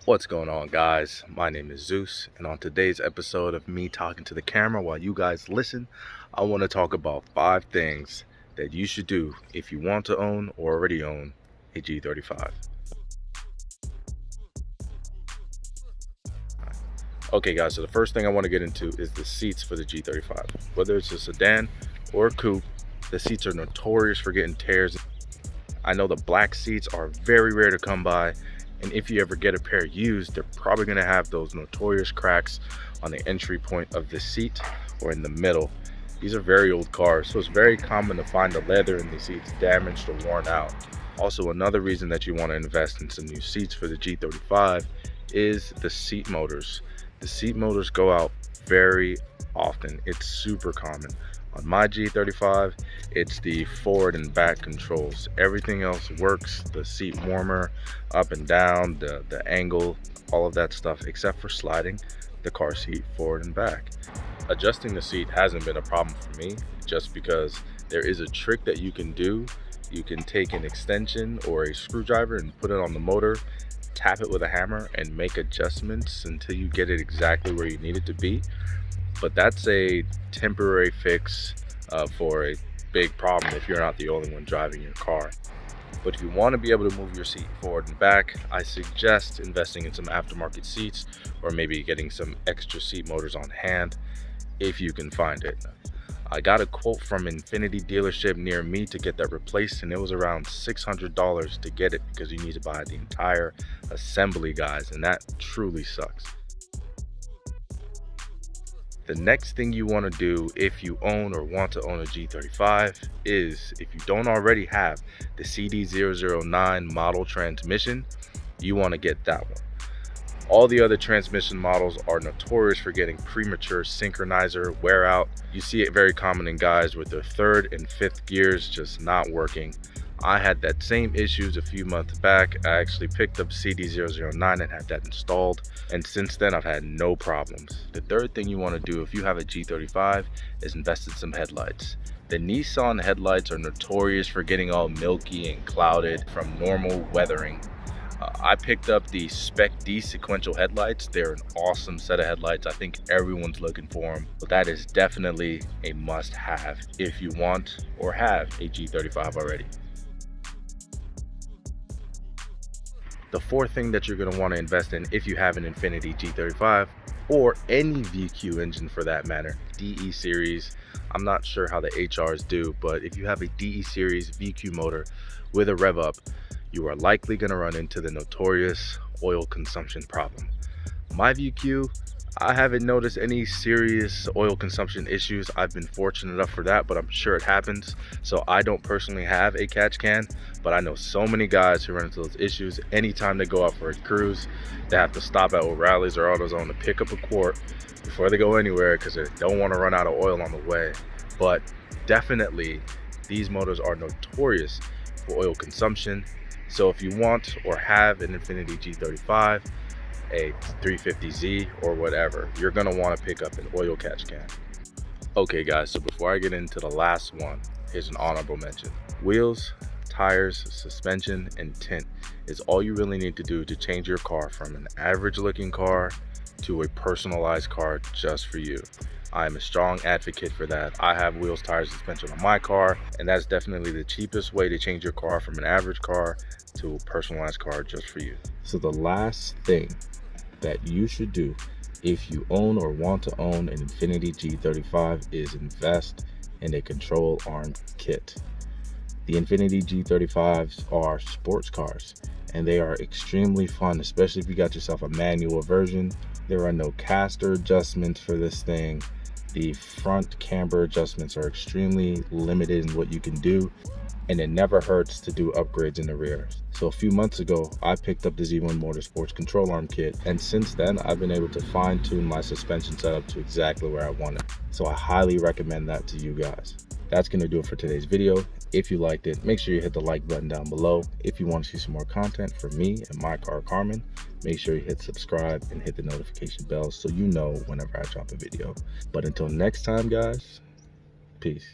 What's going on, guys? My name is Zeus, and on today's episode of me talking to the camera while you guys listen, I want to talk about 5 things that you should do if you want to own or already own a G35. Okay guys, so the first thing I want to get into is the seats for the G35. Whether it's a sedan or a coupe, the seats are notorious for getting tears. I know the black seats are very rare to come by, and if you ever get a pair used, they're probably going to have those notorious cracks on the entry point of the seat or in the middle. These are very old cars, so it's very common to find the leather in the seats damaged or worn out. Also, another reason that you want to invest in some new seats for the G35 is the seat motors. The seat motors go out very often. It's super common. On my G35, it's the forward and back controls. Everything else works. The seat warmer, up and down, the angle, all of that stuff, except for sliding the car seat forward and back. Adjusting the seat hasn't been a problem for me, just because there is a trick that you can do. You can take an extension or a screwdriver and put it on the motor, tap it with a hammer, and make adjustments until you get it exactly where you need it to be. But that's a temporary fix for a big problem if you're not the only one driving your car. But if you want to be able to move your seat forward and back, I suggest investing in some aftermarket seats, or maybe getting some extra seat motors on hand if you can find it. I got a quote from Infiniti dealership near me to get that replaced, and it was around $600 to get it, because you need to buy the entire assembly, guys, and that truly sucks. The next thing you want to do if you own or want to own a G35 is, if you don't already have the CD009 model transmission, you want to get that one. All the other transmission models are notorious for getting premature synchronizer wear out. You see it very common in guys with their 3rd and 5th gears just not working. I had that same issues a few months back. I actually picked up CD009 and had that installed, and since then I've had no problems. The third thing you want to do if you have a G35 is invest in some headlights. The Nissan headlights are notorious for getting all milky and clouded from normal weathering. I picked up the Spec D sequential headlights. They're an awesome set of headlights. I think everyone's looking for them. But that is definitely a must-have if you want or have a G35 already. The fourth thing that you're going to want to invest in if you have an Infiniti G35 or any VQ engine for that matter, DE series. I'm not sure how the HRs do, but if you have a DE series VQ motor with a rev up, you are likely going to run into the notorious oil consumption problem. My VQ, I haven't noticed any serious oil consumption issues. I've been fortunate enough for that, but I'm sure it happens. So I don't personally have a catch can, but I know so many guys who run into those issues. Anytime they go out for a cruise, they have to stop at O'Reilly's or AutoZone to pick up a quart before they go anywhere, because they don't want to run out of oil on the way. But definitely, these motors are notorious for oil consumption. So if you want or have an Infiniti G35, a 350Z or whatever, you're going to want to pick up an oil catch can. Okay guys, so before I get into the last one, here's an honorable mention. Wheels, tires, suspension, and tint is all you really need to do to change your car from an average looking car to a personalized car just for you. I am a strong advocate for that. I have wheels, tires, suspension on my car, and that's definitely the cheapest way to change your car from an average car to a personalized car just for you. So the last thing that you should do if you own or want to own an Infiniti G35 is invest in a control arm kit. The Infiniti G35s are sports cars, and they are extremely fun, especially if you got yourself a manual version. There are no caster adjustments for this thing. The front camber adjustments are extremely limited in what you can do, and it never hurts to do upgrades in the rear. So a few months ago, I picked up the Z1 Motorsports control arm kit, and since then I've been able to fine tune my suspension setup to exactly where I want it. So I highly recommend that to you guys. That's gonna do it for today's video. If you liked it, make sure you hit the like button down below. If you want to see some more content from me and my car Carmen, make sure you hit subscribe and hit the notification bell so you know whenever I drop a video. But until next time, guys, peace.